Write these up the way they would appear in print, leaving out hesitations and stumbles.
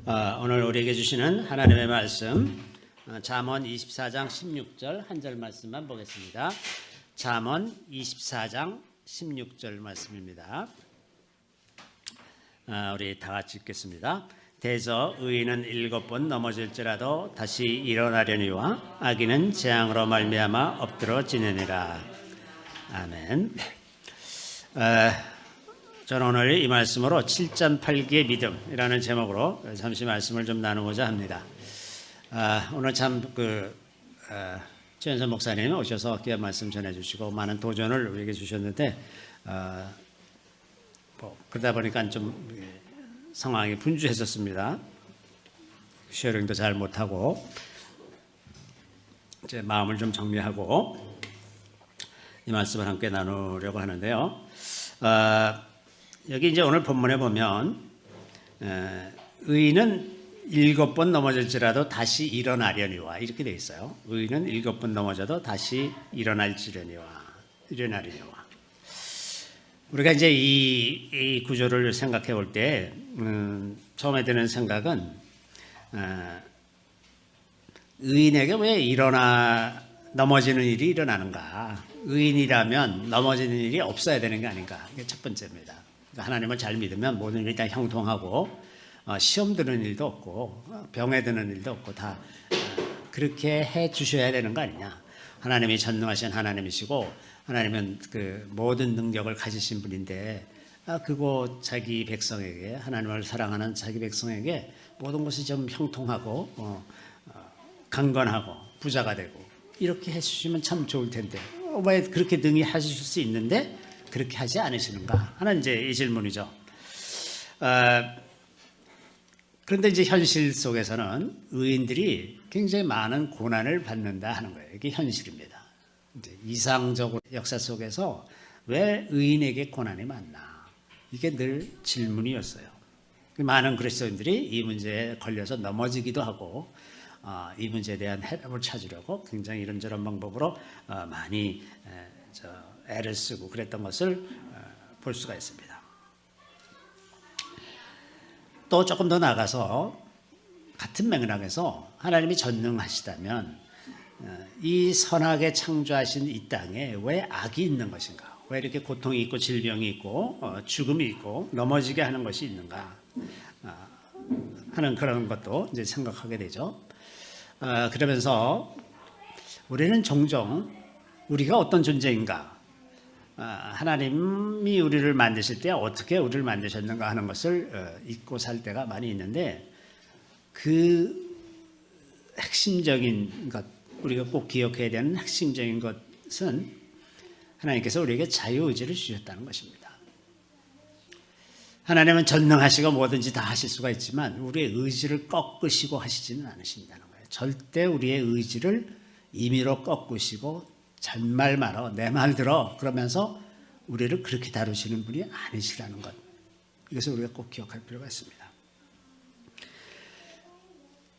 오늘 우리에게 주시는 하나님의 말씀 잠언 24장 16절 한 절 말씀만 보겠습니다. 잠언 24장 16절 말씀입니다. 우리 다 같이 읽겠습니다. 대저 의인은 7번 넘어질지라도 다시 일어나려니와 악인은 재앙으로 말미암아 엎드러 지내니라. 아멘. 저는 오늘 이 말씀으로 7.8기의 믿음이라는 제목으로 잠시 말씀을 좀 나누고자 합니다. 오늘 참 최현선 목사님 오셔서 귀한 말씀 전해주시고 많은 도전을 우리에게 주셨는데 그러다 보니까 좀 상황이 분주했었습니다. 쉐어링도 잘 못하고 제 마음을 좀 정리하고 이 말씀을 함께 나누려고 하는데요. 여기 이제 오늘 본문에 보면 의인은 7번 넘어질지라도 다시 일어나려니와 이렇게 되어 있어요. 의인은 7번 넘어져도 다시 일어나려니와. 우리가 이제 이 구조를 생각해 볼 때 처음에 드는 생각은 의인에게 왜 넘어지는 일이 일어나는가? 의인이라면 넘어지는 일이 없어야 되는 게 아닌가? 이게 첫 번째입니다. 하나님을 잘 믿으면 모든 일이 다 형통하고 시험 드는 일도 없고 병에 드는 일도 없고 다 그렇게 해 주셔야 되는 거 아니냐. 하나님이 전능하신 하나님이시고 하나님은 그 모든 능력을 가지신 분인데 그거 자기 백성에게 하나님을 사랑하는 자기 백성에게 모든 것이 좀 형통하고 강건하고 부자가 되고 이렇게 해주시면 참 좋을 텐데 왜 그렇게 능히 하실 수 있는데 그렇게 하지 않으시는가 하는 이제 이 질문이죠. 그런데 이제 현실 속에서는 의인들이 굉장히 많은 고난을 받는다 하는 거예요. 이게 현실입니다. 이제 이상적으로 역사 속에서 왜 의인에게 고난이 많나? 이게 늘 질문이었어요. 많은 그리스도인들이 이 문제에 걸려서 넘어지기도 하고 이 문제에 대한 해답을 찾으려고 굉장히 이런저런 방법으로 많이 애를 쓰고 그랬던 것을 볼 수가 있습니다. 또 조금 더 나아가서 같은 맥락에서 하나님이 전능하시다면 이 선하게 창조하신 이 땅에 왜 악이 있는 것인가? 왜 이렇게 고통이 있고 질병이 있고 죽음이 있고 넘어지게 하는 것이 있는가? 하는 그런 것도 이제 생각하게 되죠. 그러면서 우리는 종종 우리가 어떤 존재인가? 하나님이 우리를 만드실 때 어떻게 우리를 만드셨는가 하는 것을 잊고 살 때가 많이 있는데 그 핵심적인 것, 우리가 꼭 기억해야 되는 핵심적인 것은 하나님께서 우리에게 자유의지를 주셨다는 것입니다. 하나님은 전능하시고 뭐든지 다 하실 수가 있지만 우리의 의지를 꺾으시고 하시지는 않으신다는 거예요. 절대 우리의 의지를 임의로 꺾으시고 잔말 말어 내 말 들어 그러면서 우리를 그렇게 다루시는 분이 아니시라는 것, 이것을 우리가 꼭 기억할 필요가 있습니다.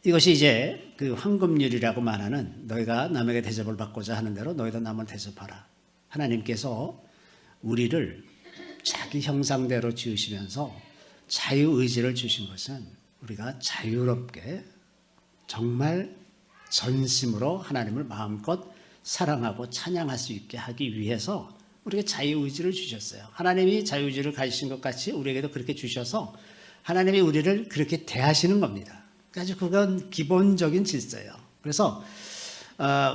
이것이 이제 그 황금률이라고 말하는 너희가 남에게 대접을 받고자 하는 대로 너희도 남을 대접하라. 하나님께서 우리를 자기 형상대로 지으시면서 자유의지를 주신 것은 우리가 자유롭게 정말 전심으로 하나님을 마음껏 사랑하고 찬양할 수 있게 하기 위해서 우리에게 자유의지를 주셨어요. 하나님이 자유의지를 가지신 것 같이 우리에게도 그렇게 주셔서 하나님이 우리를 그렇게 대하시는 겁니다. 그래서 그건 기본적인 질서예요. 그래서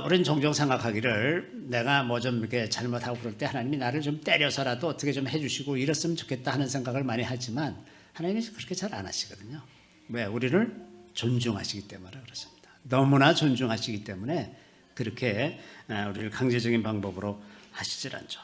우리는 종종 생각하기를 내가 뭐 좀 이렇게 잘못하고 그럴 때 하나님이 나를 좀 때려서라도 어떻게 좀 해주시고 이랬으면 좋겠다 하는 생각을 많이 하지만 하나님이 그렇게 잘 안 하시거든요. 왜? 우리를 존중하시기 때문에 그렇습니다. 너무나 존중하시기 때문에 그렇게 우리를 강제적인 방법으로 하시질 않죠.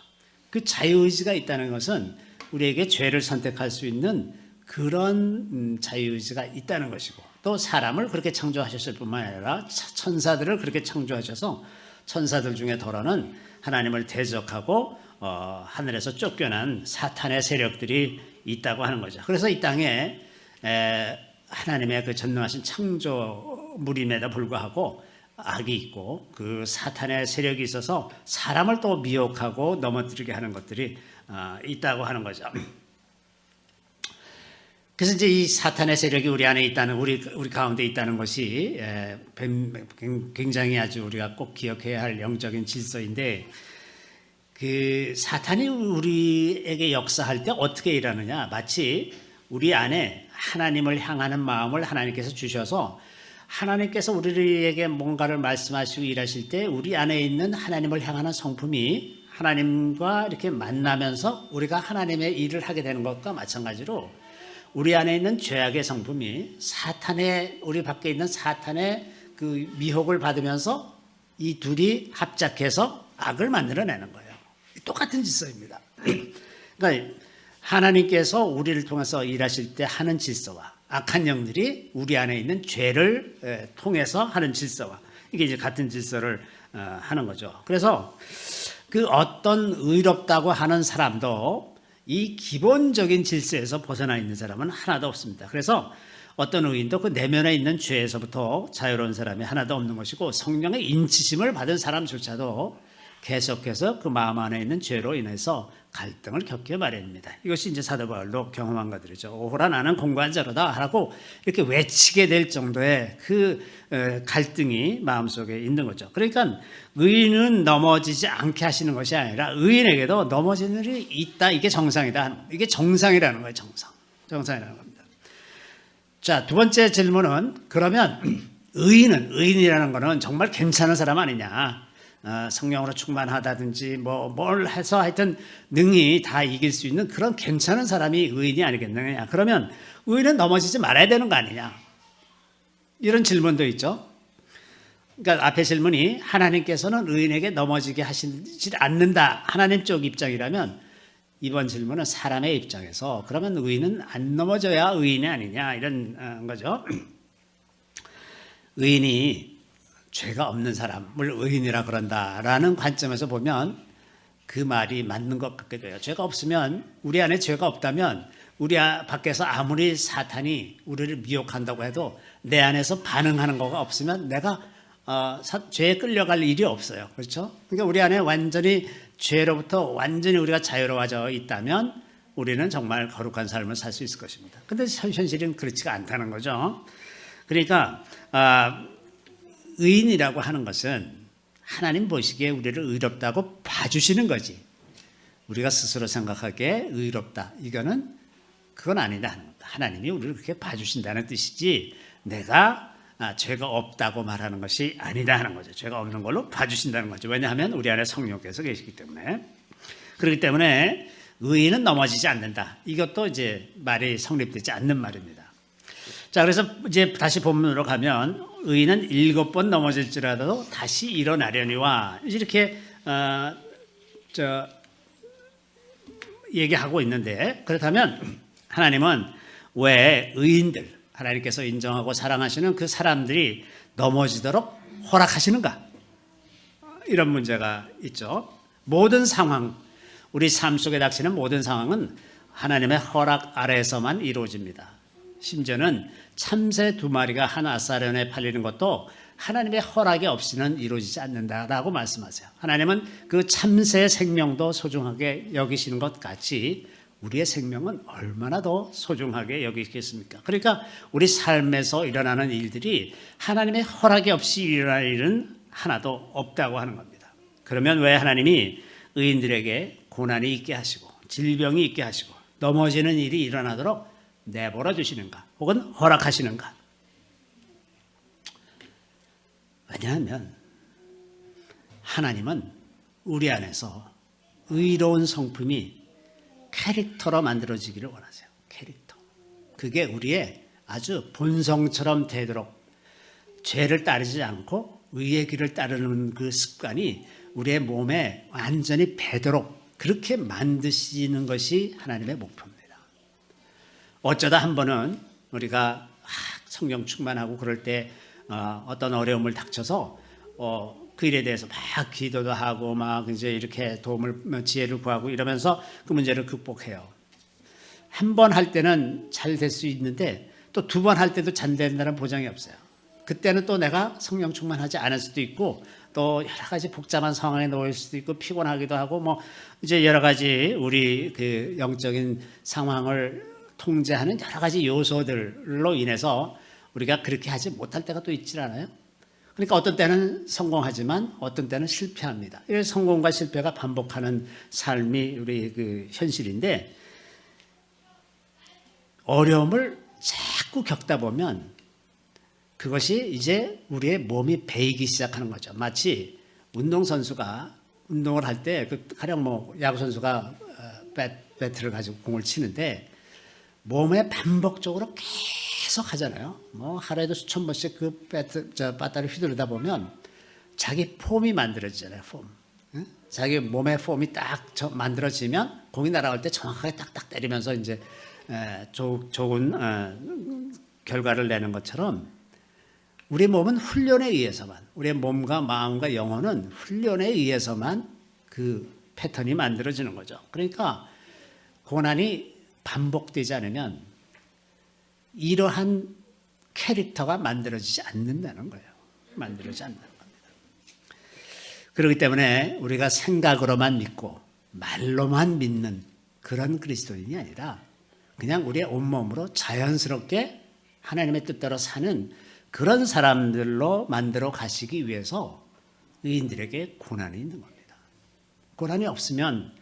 그 자유의지가 있다는 것은 우리에게 죄를 선택할 수 있는 그런 자유의지가 있다는 것이고 또 사람을 그렇게 창조하셨을 뿐만 아니라 천사들을 그렇게 창조하셔서 천사들 중에 더러는 하나님을 대적하고 하늘에서 쫓겨난 사탄의 세력들이 있다고 하는 거죠. 그래서 이 땅에 하나님의 그 전능하신 창조물임에도 불구하고 악이 있고 그 사탄의 세력이 있어서 사람을 또 미혹하고 넘어뜨리게 하는 것들이 있다고 하는 거죠. 그래서 이제 이 사탄의 세력이 우리 안에 있다는, 우리 가운데 있다는 것이 굉장히 아주 우리가 꼭 기억해야 할 영적인 질서인데, 그 사탄이 우리에게 역사할 때 어떻게 일하느냐, 마치 우리 안에 하나님을 향하는 마음을 하나님께서 주셔서 하나님께서 우리에게 뭔가를 말씀하시고 일하실 때 우리 안에 있는 하나님을 향하는 성품이 하나님과 이렇게 만나면서 우리가 하나님의 일을 하게 되는 것과 마찬가지로 우리 안에 있는 죄악의 성품이 사탄의, 우리 밖에 있는 사탄의 그 미혹을 받으면서 이 둘이 합작해서 악을 만들어내는 거예요. 똑같은 질서입니다. 그러니까 하나님께서 우리를 통해서 일하실 때 하는 질서와 악한 영들이 우리 안에 있는 죄를 통해서 하는 질서와 이게 이제 같은 질서를 하는 거죠. 그래서 그 어떤 의롭다고 하는 사람도 이 기본적인 질서에서 벗어나 있는 사람은 하나도 없습니다. 그래서 어떤 의인도 그 내면에 있는 죄에서부터 자유로운 사람이 하나도 없는 것이고, 성령의 인치심을 받은 사람조차도 계속해서 그 마음 안에 있는 죄로 인해서 갈등을 겪게 마련입니다. 이것이 이제 사도 바울도 경험한 것들이죠. 오호라 나는 공고한 자로다 하라고 이렇게 외치게 될 정도의 그 갈등이 마음속에 있는 거죠. 그러니까 의인은 넘어지지 않게 하시는 것이 아니라 의인에게도 넘어지는 일이 있다. 이게 정상이다. 이게 정상이라는 거예요. 정상이라는 겁니다. 자, 두 번째 질문은, 그러면 의인이라는 거는 정말 괜찮은 사람 아니냐? 성령으로 충만하다든지 뭘 해서 하여튼 능히 다 이길 수 있는 그런 괜찮은 사람이 의인이 아니겠느냐. 그러면 의인은 넘어지지 말아야 되는 거 아니냐, 이런 질문도 있죠. 그러니까 앞에 질문이 하나님께서는 의인에게 넘어지게 하시지 않는다, 하나님 쪽 입장이라면, 이번 질문은 사람의 입장에서 그러면 의인은 안 넘어져야 의인이 아니냐, 이런 거죠. 의인이 죄가 없는 사람을 의인이라 그런다라는 관점에서 보면 그 말이 맞는 것 같게 돼요. 죄가 없으면, 우리 안에 죄가 없다면 우리 밖에서 아무리 사탄이 우리를 미혹한다고 해도 내 안에서 반응하는 거가 없으면 내가 죄에 끌려갈 일이 없어요. 그렇죠? 그러니까 우리 안에 완전히 죄로부터 완전히 우리가 자유로워져 있다면 우리는 정말 거룩한 삶을 살 수 있을 것입니다. 그런데 현실은 그렇지가 않다는 거죠. 그러니까 의인이라고 하는 것은 하나님 보시기에 우리를 의롭다고 봐주시는 거지, 우리가 스스로 생각하기에 의롭다, 그건 아니다. 하나님이 우리를 그렇게 봐주신다는 뜻이지 내가 죄가 없다고 말하는 것이 아니다 하는 거죠. 죄가 없는 걸로 봐주신다는 거죠. 왜냐하면 우리 안에 성령께서 계시기 때문에. 그렇기 때문에 의인은 넘어지지 않는다. 이것도 이제 말이 성립되지 않는 말입니다. 자, 그래서 이제 다시 본문으로 가면 의인은 7번 넘어질지라도 다시 일어나려니와 이렇게 얘기하고 있는데, 그렇다면 하나님은 왜 의인들, 하나님께서 인정하고 사랑하시는 그 사람들이 넘어지도록 허락하시는가? 이런 문제가 있죠. 모든 상황, 우리 삶 속에 닥치는 모든 상황은 하나님의 허락 아래에서만 이루어집니다. 심지어는 참새 2마리가 한 아사련에 팔리는 것도 하나님의 허락이 없이는 이루어지지 않는다라고 말씀하세요. 하나님은 그 참새의 생명도 소중하게 여기시는 것 같이 우리의 생명은 얼마나 더 소중하게 여기겠습니까? 그러니까 우리 삶에서 일어나는 일들이 하나님의 허락이 없이 일어날 일은 하나도 없다고 하는 겁니다. 그러면 왜 하나님이 의인들에게 고난이 있게 하시고 질병이 있게 하시고 넘어지는 일이 일어나도록 내버려 두시는가, 혹은 허락하시는가? 왜냐하면 하나님은 우리 안에서 의로운 성품이 캐릭터로 만들어지기를 원하세요. 캐릭터. 그게 우리의 아주 본성처럼 되도록, 죄를 따르지 않고 의의 길을 따르는 그 습관이 우리의 몸에 완전히 배도록 그렇게 만드시는 것이 하나님의 목표입니다. 어쩌다 한 번은 우리가 성령 충만하고 그럴 때 어떤 어려움을 닥쳐서 그 일에 대해서 막 기도도 하고 막 이제 이렇게 도움을, 지혜를 구하고 이러면서 그 문제를 극복해요. 한 번 할 때는 잘 될 수 있는데 또 2번 할 때도 잘 된다는 보장이 없어요. 그때는 또 내가 성령 충만하지 않을 수도 있고 또 여러 가지 복잡한 상황에 놓일 수도 있고 피곤하기도 하고 뭐 이제 여러 가지 우리 그 영적인 상황을 통제하는 여러 가지 요소들로 인해서 우리가 그렇게 하지 못할 때가 또 있지 않아요? 그러니까 어떤 때는 성공하지만 어떤 때는 실패합니다. 이 성공과 실패가 반복하는 삶이 우리 그 현실인데, 어려움을 자꾸 겪다 보면 그것이 이제 우리의 몸이 배이기 시작하는 거죠. 마치 운동선수가 운동을 할 때, 가령 뭐 야구선수가 배트를 가지고 공을 치는데 몸에 반복적으로 계속 하잖아요. 뭐 하루에도 수천 번씩 그 배트를 휘두르다 보면 자기 폼이 만들어지잖아요. 폼. 자기 몸의 폼이 딱 만들어지면 공이 날아갈 때 정확하게 딱딱 때리면서 이제 좋은 결과를 내는 것처럼, 우리 몸은 훈련에 의해서만, 우리의 몸과 마음과 영혼은 훈련에 의해서만 그 패턴이 만들어지는 거죠. 그러니까 고난이 반복되지 않으면 이러한 캐릭터가 만들어지지 않는다는 거예요. 만들어지지 않는다는 겁니다. 그렇기 때문에 우리가 생각으로만 믿고 말로만 믿는 그런 그리스도인이 아니라 그냥 우리의 온몸으로 자연스럽게 하나님의 뜻대로 사는 그런 사람들로 만들어 가시기 위해서 의인들에게 고난이 있는 겁니다. 고난이 없으면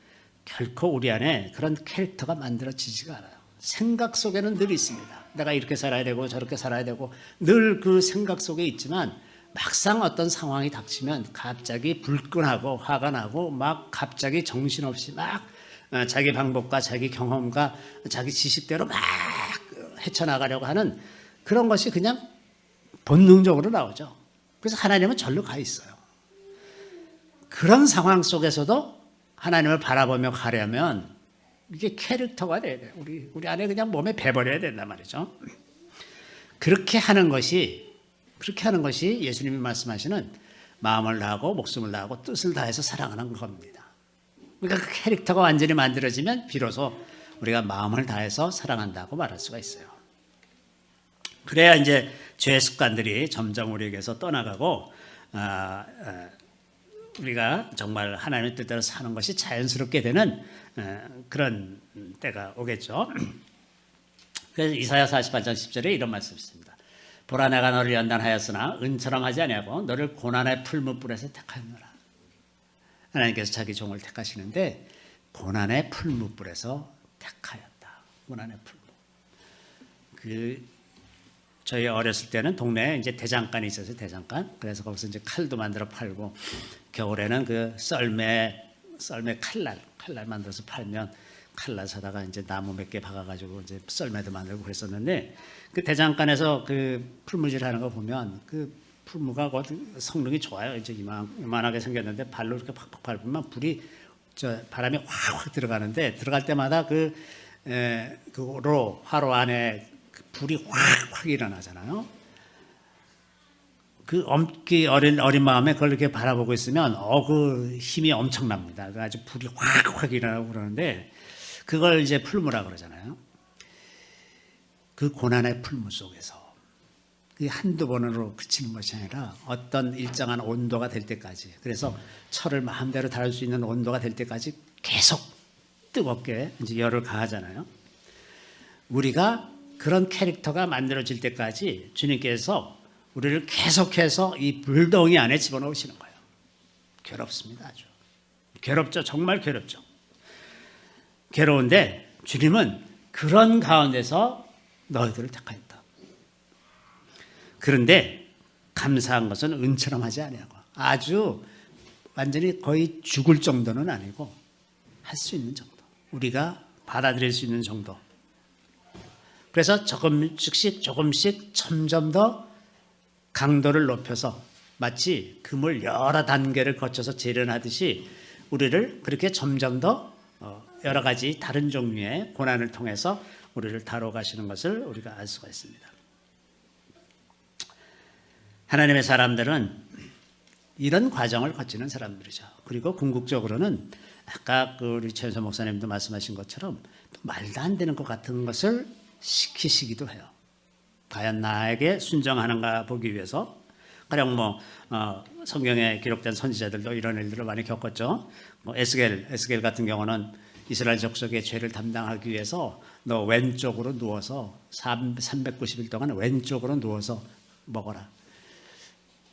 결코 우리 안에 그런 캐릭터가 만들어지지가 않아요. 생각 속에는 늘 있습니다. 내가 이렇게 살아야 되고 저렇게 살아야 되고 늘 그 생각 속에 있지만, 막상 어떤 상황이 닥치면 갑자기 불끈하고 화가 나고 막 갑자기 정신없이 막 자기 방법과 자기 경험과 자기 지식대로 막 헤쳐나가려고 하는 그런 것이 그냥 본능적으로 나오죠. 그래서 하나님은 절로 가 있어요. 그런 상황 속에서도 하나님을 바라보며 가려면 이게 캐릭터가 돼야 돼요. 우리 안에 그냥 몸에 배버려야 된단 말이죠. 그렇게 하는 것이 예수님이 말씀하시는 마음을 다하고 목숨을 다하고 뜻을 다해서 사랑하는 겁니다. 그러니까 그 캐릭터가 완전히 만들어지면 비로소 우리가 마음을 다해서 사랑한다고 말할 수가 있어요. 그래야 이제 죄의 습관들이 점점 우리에게서 떠나가고 우리가 정말 하나님의 뜻대로 사는 것이 자연스럽게 되는 그런 때가 오겠죠. 그래서 이사야 48장 10절에 이런 말씀이 있습니다. 보라, 내가 너를 연단하였으나 은처럼 하지 아니하고 너를 고난의 풀무불에서 택하였노라. 하나님께서 자기 종을 택하시는데 고난의 풀무불에서 택하였다. 고난의 풀무. 저희 어렸을 때는 동네에 이제 대장간이 있었어요. 대장간. 그래서 거기서 이제 칼도 만들어 팔고, 겨울에는 그 썰매 칼날 만들어서 팔면 칼날 사다가 이제 나무 몇 개 박아가지고 이제 썰매도 만들고 그랬었는데, 그 대장간에서 그 풀무질 하는 거 보면 그 풀무가 성능이 좋아요. 이제 이만하게 생겼는데 발로 이렇게 팍팍 밟으면 바람이 확 들어가는데, 들어갈 때마다 화로 안에 불이 확 일어나잖아요. 그 어린 마음에 그걸 이렇게 바라보고 있으면 그 힘이 엄청납니다. 아주 불이 확 일어나고 그러는데, 그걸 이제 풀무라 그러잖아요. 그 고난의 풀무 속에서 한두 번으로 그치는 것이 아니라 어떤 일정한 온도가 될 때까지, 그래서 철을 마음대로 다룰 수 있는 온도가 될 때까지 계속 뜨겁게 이제 열을 가하잖아요. 우리가 그런 캐릭터가 만들어질 때까지 주님께서 우리를 계속해서 이 불덩이 안에 집어넣으시는 거예요. 괴롭습니다. 아주 괴롭죠. 정말 괴롭죠. 괴로운데 주님은 그런 가운데서 너희들을 택하였다. 그런데 감사한 것은 은처럼 하지 아니하고, 아주 완전히 거의 죽을 정도는 아니고 할 수 있는 정도, 우리가 받아들일 수 있는 정도. 그래서 조금씩 점점 더 강도를 높여서 마치 금을 여러 단계를 거쳐서 재련하듯이 우리를 그렇게 점점 더 여러 가지 다른 종류의 고난을 통해서 우리를 다뤄가시는 것을 우리가 알 수가 있습니다. 하나님의 사람들은 이런 과정을 거치는 사람들이죠. 그리고 궁극적으로는 아까 우리 최현서 목사님도 말씀하신 것처럼 말도 안 되는 것 같은 것을 시키시기도 해요. 과연 나에게 순종하는가 보기 위해서. 가령 성경에 기록된 선지자들도 이런 일들을 많이 겪었죠. 에스겔 같은 경우는 이스라엘 족속의 죄를 담당하기 위해서 너 왼쪽으로 누워서 390일 동안 왼쪽으로 누워서 먹어라.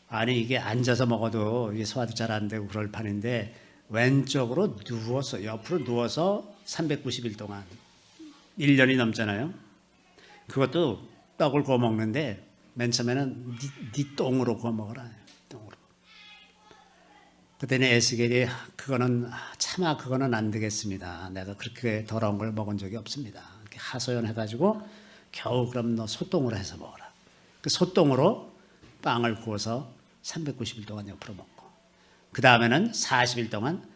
아니 이게 앉아서 먹어도 이게 소화도 잘 안 되고 그럴 판인데 왼쪽으로 누워서 옆으로 누워서 390일 동안 1년이 넘잖아요. 그것도 떡을 구워 먹는데 맨 처음에는 네 똥으로 구워 먹어라. 똥으로. 그때는 에스겔이 그거는 차마 그거는 안 되겠습니다. 내가 그렇게 더러운 걸 먹은 적이 없습니다. 이렇게 하소연해가지고 겨우 그럼 너 소똥으로 해서 먹어라. 그 소똥으로 빵을 구워서 390일 동안 옆으로 먹고 그 다음에는 40일 동안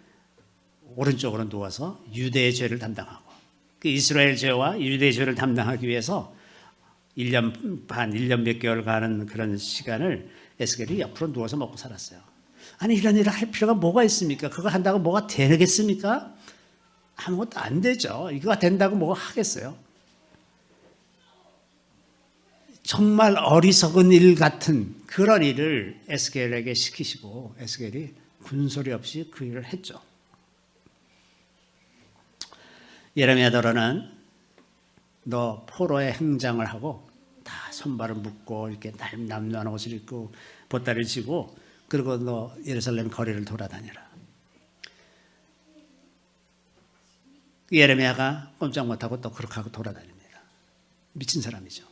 오른쪽으로 누워서 유대의 죄를 담당하고 그 이스라엘 죄와 유대의 죄를 담당하기 위해서 1년 반, 1년 몇 개월 가는 그런 시간을 에스겔이 옆으로 누워서 먹고 살았어요. 아니 이런 일을 할 필요가 뭐가 있습니까? 그거 한다고 뭐가 되겠습니까? 아무것도 안 되죠. 이거가 된다고 뭐가 하겠어요? 정말 어리석은 일 같은 그런 일을 에스겔에게 시키시고 에스겔이 군소리 없이 그 일을 했죠. 예레미야더러는 너 포로의 행장을 하고 다 손발을 묶고 이렇게 남루한 옷을 입고 보따리를 쥐고 그리고 너 예루살렘 거리를 돌아다녀라. 예레미야가 꼼짝 못하고 또 그렇게 하고 돌아다닙니다. 미친 사람이죠.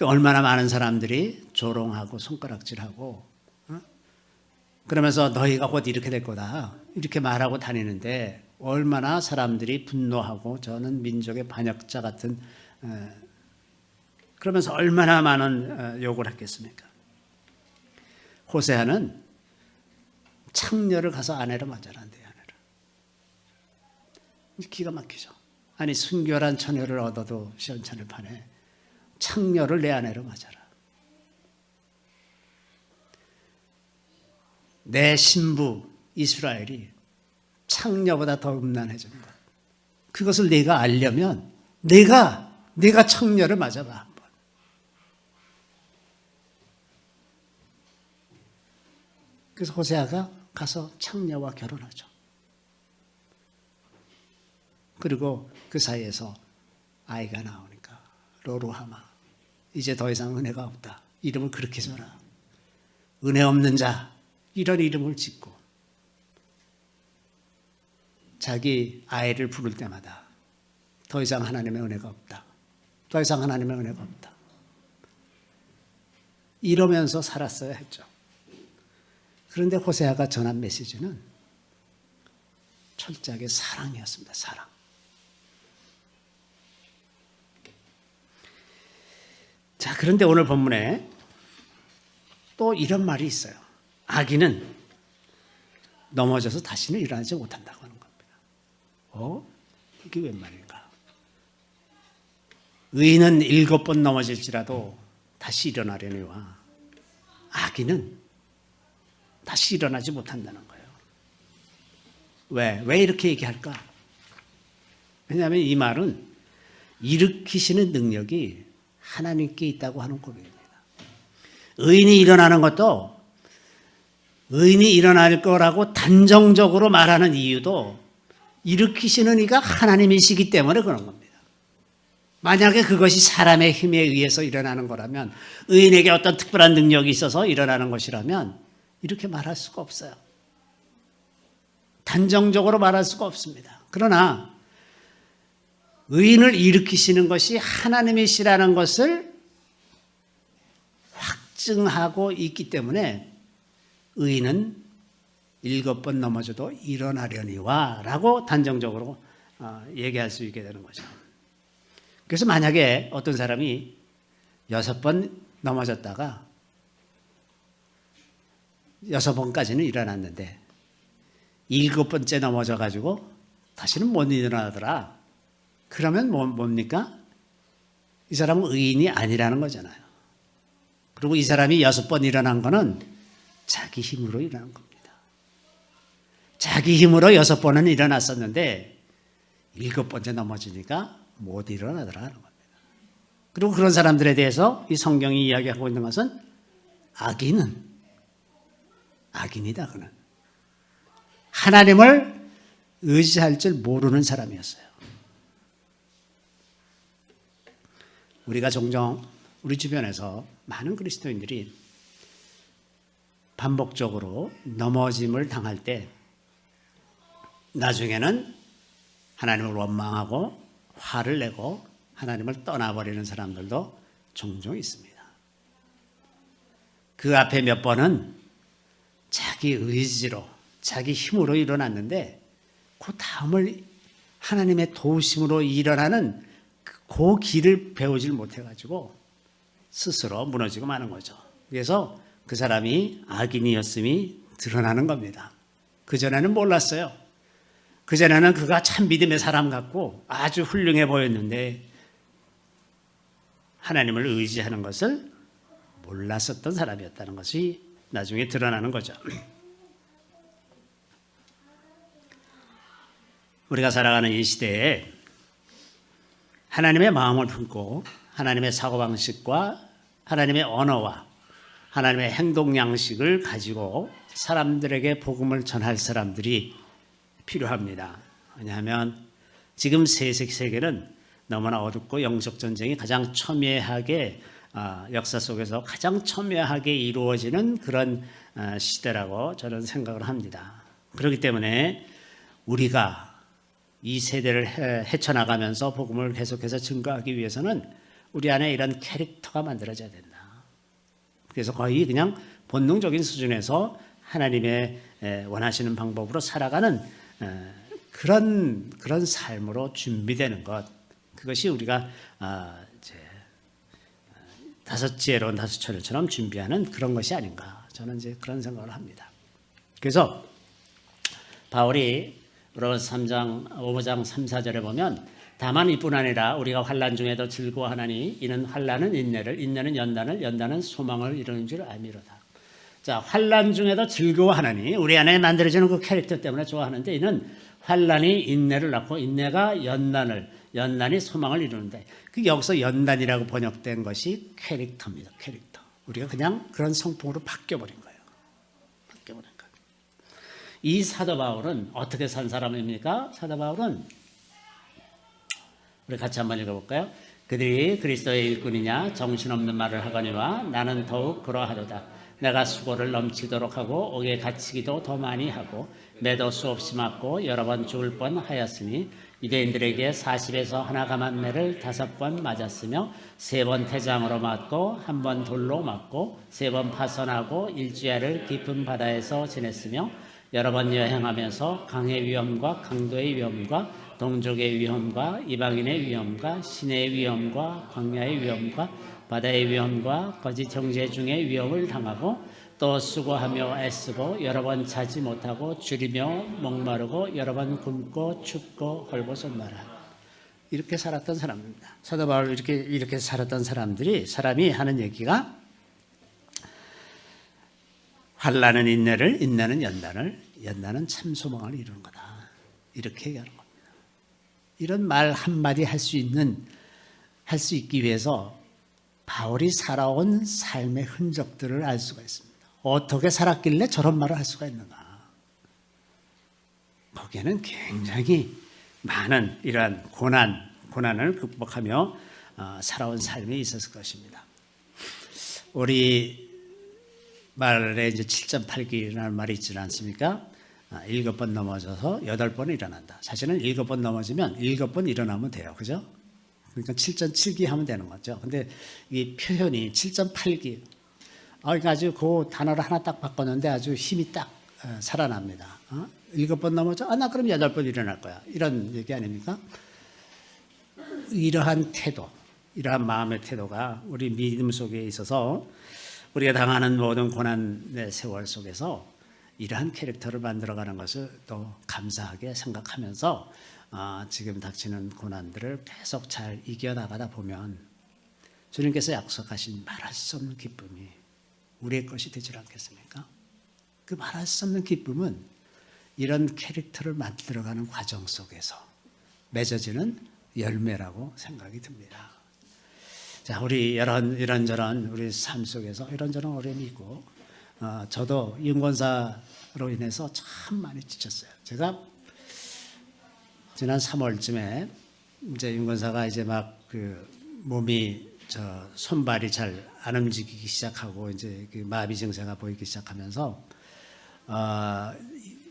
얼마나 많은 사람들이 조롱하고 손가락질하고 그러면서 너희가 곧 이렇게 될 거다 이렇게 말하고 다니는데 얼마나 사람들이 분노하고 저는 민족의 반역자 같은 그러면서 얼마나 많은 욕을 했겠습니까? 호세아는 창녀를 가서 아내로 맞아란대요. 아내를. 기가 막히죠. 아니 순결한 처녀를 얻어도 시원찮을 판에 창녀를 내 아내로 맞아라. 내 신부 이스라엘이 창녀보다 더 음란해진 것. 그것을 네가 알려면 네가 창녀를 맞아봐 한번. 그래서 호세아가 가서 창녀와 결혼하죠. 그리고 그 사이에서 아이가 나오니까 로루하마. 이제 더 이상 은혜가 없다. 이름을 그렇게 줘라. 은혜 없는 자 이런 이름을 짓고 자기 아이를 부를 때마다 더 이상 하나님의 은혜가 없다. 더 이상 하나님의 은혜가 없다. 이러면서 살았어야 했죠. 그런데 호세아가 전한 메시지는 철저하게 사랑이었습니다. 사랑. 자, 그런데 오늘 본문에 또 이런 말이 있어요. 악인은 넘어져서 다시는 일어나지 못한다고 하는 겁니다. 이게 웬 말인가? 의인은 7번 넘어질지라도 다시 일어나려니와 악인은 다시 일어나지 못한다는 거예요. 왜 이렇게 얘기할까? 왜냐하면 이 말은 일으키시는 능력이 하나님께 있다고 하는 고백입니다. 의인이 일어나는 것도 의인이 일어날 거라고 단정적으로 말하는 이유도 일으키시는 이가 하나님이시기 때문에 그런 겁니다. 만약에 그것이 사람의 힘에 의해서 일어나는 거라면 의인에게 어떤 특별한 능력이 있어서 일어나는 것이라면 이렇게 말할 수가 없어요. 단정적으로 말할 수가 없습니다. 그러나 의인을 일으키시는 것이 하나님이시라는 것을 확증하고 있기 때문에 의인은 7번 넘어져도 일어나려니와 라고 단정적으로 얘기할 수 있게 되는 거죠. 그래서 만약에 어떤 사람이 6번 넘어졌다가 6번까지는 일어났는데 7번째 넘어져가지고 다시는 못 일어나더라. 그러면 뭡니까? 이 사람은 의인이 아니라는 거잖아요. 그리고 이 사람이 6번 일어난 거는 자기 힘으로 일어난 겁니다. 자기 힘으로 6번은 일어났었는데 7번째 넘어지니까 못 일어나더라는 겁니다. 그리고 그런 사람들에 대해서 이 성경이 이야기하고 있는 것은 악인이다. 그는 하나님을 의지할 줄 모르는 사람이었어요. 우리가 종종 우리 주변에서 많은 그리스도인들이 반복적으로 넘어짐을 당할 때 나중에는 하나님을 원망하고 화를 내고 하나님을 떠나버리는 사람들도 종종 있습니다. 그 앞에 몇 번은 자기 의지로 자기 힘으로 일어났는데 그 다음을 하나님의 도우심으로 일어나는 그 길을 배우질 못해가지고 스스로 무너지고 마는 거죠. 그래서 그 사람이 악인이었음이 드러나는 겁니다. 그전에는 몰랐어요. 그전에는 그가 참 믿음의 사람 같고 아주 훌륭해 보였는데 하나님을 의지하는 것을 몰랐었던 사람이었다는 것이 나중에 드러나는 거죠. 우리가 살아가는 이 시대에 하나님의 마음을 품고 하나님의 사고방식과 하나님의 언어와 하나님의 행동 양식을 가지고 사람들에게 복음을 전할 사람들이 필요합니다. 왜냐하면 지금 세계는 너무나 어둡고 영적 전쟁이 가장 첨예하게 역사 속에서 가장 첨예하게 이루어지는 그런 시대라고 저는 생각을 합니다. 그렇기 때문에 우리가 이 세대를 헤쳐나가면서 복음을 계속해서 증거하기 위해서는 우리 안에 이런 캐릭터가 만들어져야 된다. 그래서 거의 그냥 본능적인 수준에서 하나님의 원하시는 방법으로 살아가는 그런 삶으로 준비되는 것, 그것이 우리가 다섯 지혜로운 다섯 처녀처럼 준비하는 그런 것이 아닌가, 저는 이제 그런 생각을 합니다. 그래서 바울이 로마서 5장 3, 4절에 보면 다만 이뿐 아니라 우리가 환난 중에도 즐거워하나니 이는 환난은 인내를, 인내는 연단을, 연단은 소망을 이루는 줄 알미로다. 자, 환난 중에도 즐거워하나니 우리 안에 만들어지는 그 캐릭터 때문에 좋아하는데 이는 환난이 인내를 낳고 인내가 연단을, 연단이 소망을 이루는데 그 여기서 연단이라고 번역된 것이 캐릭터입니다. 캐릭터. 우리가 그냥 그런 성품으로 바뀌어버린 거예요. 바뀌어버린 거예요. 이 사도 바울은 어떻게 산 사람입니까? 사도 바울은 우리 같이 한번 읽어볼까요? 그들이 그리스도의 일꾼이냐 정신없는 말을 하거니와 나는 더욱 그러하도다. 내가 수고를 넘치도록 하고 옥에 갇히기도 더 많이 하고 매도 수없이 맞고 여러 번 죽을 뻔하였으니 유대인들에게 40에서 하나 감한 매를 5번 맞았으며 3번 태장으로 맞고 1번 돌로 맞고 3번 파선하고 일주일을 깊은 바다에서 지냈으며 여러 번 여행하면서 강의 위험과 강도의 위험과 동족의 위험과 이방인의 위험과 신의 위험과 광야의 위험과 바다의 위험과 거짓 형제 중의 위험을 당하고 또 수고하며 애쓰고 여러 번 자지 못하고 줄이며 목마르고 여러 번 굶고 춥고 헐벗었노라. 이렇게 살았던 사람입니다. 사도 바울 이렇게 살았던 사람이 하는 얘기가 환난은 인내를, 인내는 연단을, 연단은 참 소망을 이루는 거다. 이렇게 얘기하는 겁니다. 이런 말 한마디 할 수 있기 위해서 바울이 살아온 삶의 흔적들을 알 수가 있습니다. 어떻게 살았길래 저런 말을 할 수가 있는가. 거기에는 굉장히 많은 이러한 고난을 극복하며 살아온 삶이 있었을 것입니다. 우리 말에 이제 7.8기라는 말이 있지 않습니까? 7번 넘어져서 8번 일어난다. 사실은 7번 넘어지면 7번 일어나면 돼요. 그죠? 그러니까 7.7기 하면 되는 거죠. 근데 이 표현이 7.8기. 그러니까 아주 그 단어를 하나 딱 바꿨는데 아주 힘이 딱 살아납니다. 7번 넘어져? 나 그럼 8번 일어날 거야. 이런 얘기 아닙니까? 이러한 태도, 이러한 마음의 태도가 우리 믿음 속에 있어서 우리가 당하는 모든 고난의 세월 속에서 이러한 캐릭터를 만들어가는 것을 또 감사하게 생각하면서 지금 닥치는 고난들을 계속 잘 이겨나가다 보면 주님께서 약속하신 말할 수 없는 기쁨이 우리의 것이 되지 않겠습니까? 그 말할 수 없는 기쁨은 이런 캐릭터를 만들어가는 과정 속에서 맺어지는 열매라고 생각이 듭니다. 자, 우리 이런저런 우리 삶 속에서 이런저런 어려움이 있고, 저도 인권사로 인해서 참 많이 지쳤어요. 제가 지난 3월쯤에 이제 인권사가 이제 막 그 몸이 손발이 잘 안 움직이기 시작하고 이제 그 마비 증세가 보이기 시작하면서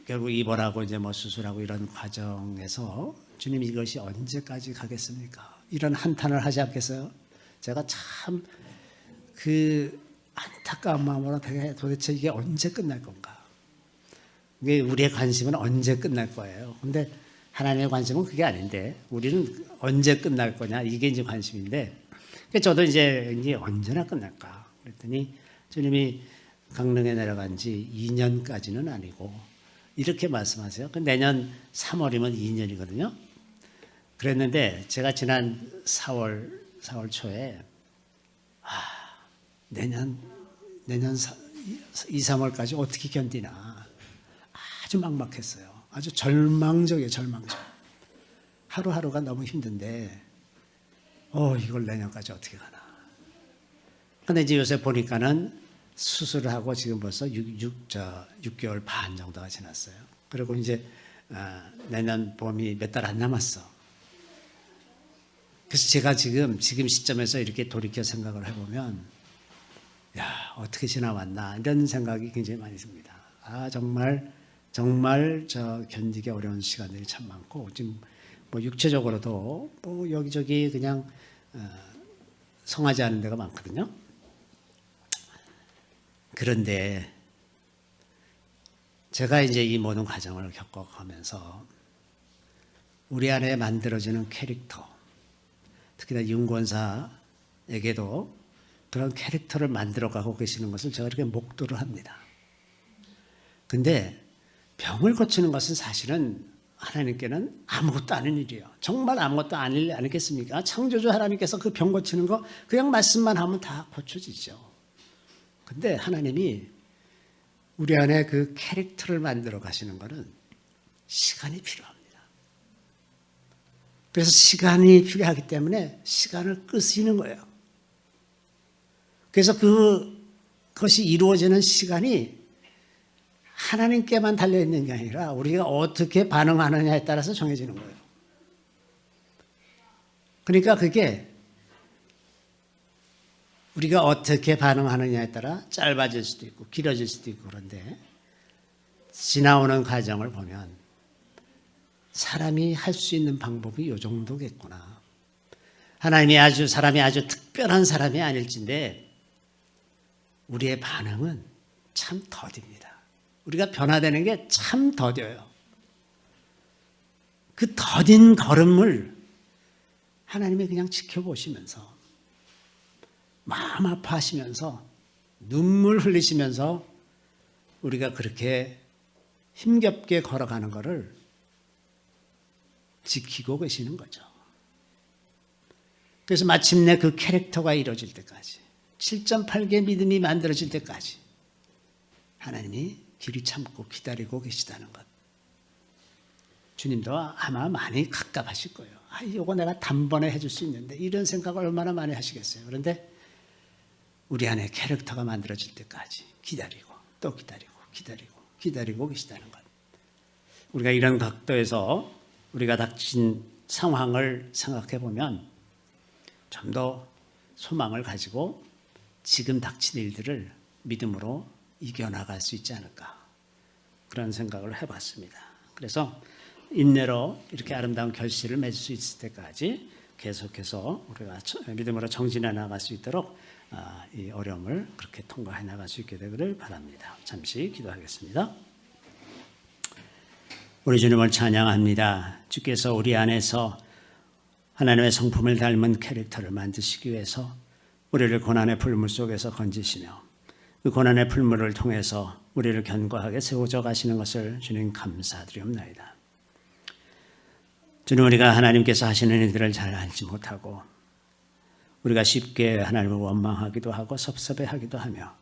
결국 입원하고 이제 뭐 수술하고 이런 과정에서 주님 이것이 언제까지 가겠습니까? 이런 한탄을 하지 않겠어요? 제가 참 그 안타까운 마음으로 도대체 이게 언제 끝날 건가? 이게 우리의 관심은 언제 끝날 거예요. 근데 하나님의 관심은 그게 아닌데 우리는 언제 끝날 거냐 이게 이제 관심인데 저도 이제 언제나 끝날까 그랬더니 주님이 강릉에 내려간 지 2년까지는 아니고 이렇게 말씀하세요. 내년 3월이면 2년이거든요. 그랬는데 제가 지난 4월 초에 내년 2, 3월까지 어떻게 견디나 아주 막막했어요. 아주 절망적이에요. 절망적. 하루하루가 너무 힘든데 이걸 내년까지 어떻게 가나. 근데 이제 요새 보니까는 수술을 하고 지금 벌써 6개월 반 정도가 지났어요. 그리고 이제 내년 봄이 몇 달 안 남았어. 그래서 제가 지금 시점에서 이렇게 돌이켜 생각을 해보면 어떻게 지나왔나 이런 생각이 굉장히 많이 듭니다. 정말 견디기 어려운 시간들이 참 많고 지금 뭐 육체적으로도 뭐 여기저기 그냥 성하지 않은 데가 많거든요. 그런데 제가 이제 이 모든 과정을 겪어가면서 우리 안에 만들어지는 캐릭터, 특히나 윤권사에게도 그런 캐릭터를 만들어가고 계시는 것을 제가 이렇게 목도를 합니다. 근데 병을 고치는 것은 사실은 하나님께는 아무것도 아닌 일이에요. 정말 아무것도 아닌 일 아니겠습니까? 창조주 하나님께서 그 병 고치는 거 그냥 말씀만 하면 다 고쳐지죠. 근데 하나님이 우리 안에 그 캐릭터를 만들어 가시는 것은 시간이 필요합니다. 그래서 시간이 필요하기 때문에 시간을 끄시는 거예요. 그래서 그것이 이루어지는 시간이 하나님께만 달려있는 게 아니라 우리가 어떻게 반응하느냐에 따라서 정해지는 거예요. 그러니까 그게 우리가 어떻게 반응하느냐에 따라 짧아질 수도 있고 길어질 수도 있고 그런데 지나오는 과정을 보면 사람이 할 수 있는 방법이 이 정도겠구나. 사람이 아주 특별한 사람이 아닐진데 우리의 반응은 참 더딥니다. 우리가 변화되는 게 참 더뎌요. 그 더딘 걸음을 하나님이 그냥 지켜보시면서 마음 아파하시면서 눈물 흘리시면서 우리가 그렇게 힘겹게 걸어가는 것을 지키고 계시는 거죠. 그래서 마침내 그 캐릭터가 이루어질 때까지 7.8개 믿음이 만들어질 때까지 하나님이 길이 참고 기다리고 계시다는 것. 주님도 아마 많이 갑갑하실 거예요. 이거 내가 단번에 해줄 수 있는데 이런 생각을 얼마나 많이 하시겠어요. 그런데 우리 안에 캐릭터가 만들어질 때까지 기다리고 또 기다리고 계시다는 것. 우리가 이런 각도에서 우리가 닥친 상황을 생각해 보면 좀 더 소망을 가지고 지금 닥친 일들을 믿음으로 이겨나갈 수 있지 않을까 그런 생각을 해봤습니다. 그래서 인내로 이렇게 아름다운 결실을 맺을 수 있을 때까지 계속해서 우리가 믿음으로 정진해 나갈 수 있도록 이 어려움을 그렇게 통과해 나갈 수 있게 되기를 바랍니다. 잠시 기도하겠습니다. 우리 주님을 찬양합니다. 주께서 우리 안에서 하나님의 성품을 닮은 캐릭터를 만드시기 위해서 우리를 고난의 풀물 속에서 건지시며 그 고난의 풀물을 통해서 우리를 견고하게 세워져 가시는 것을 주님 감사드리옵나이다. 주님, 우리가 하나님께서 하시는 일들을 잘 알지 못하고 우리가 쉽게 하나님을 원망하기도 하고 섭섭해하기도 하며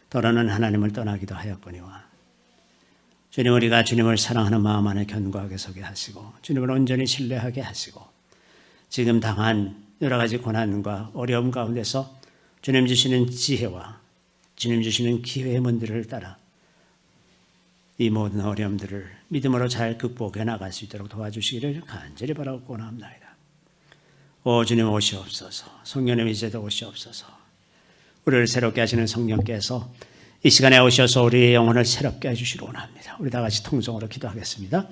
때로는 하나님을 떠나기도 하였거니와 주님, 우리가 주님을 사랑하는 마음 안에 견고하게 서게 하시고 주님을 온전히 신뢰하게 하시고 지금 당한 여러 가지 고난과 어려움 가운데서 주님 주시는 지혜와 주님 주시는 기회의 문들을 따라 이 모든 어려움들을 믿음으로 잘 극복해 나갈 수 있도록 도와주시기를 간절히 바라고 원합니다. 주님 오시옵소서. 성령님 이제도 오시옵소서. 우리를 새롭게 하시는 성령께서 이 시간에 오셔서 우리의 영혼을 새롭게 해주시기 원합니다. 우리 다 같이 통성으로 기도하겠습니다.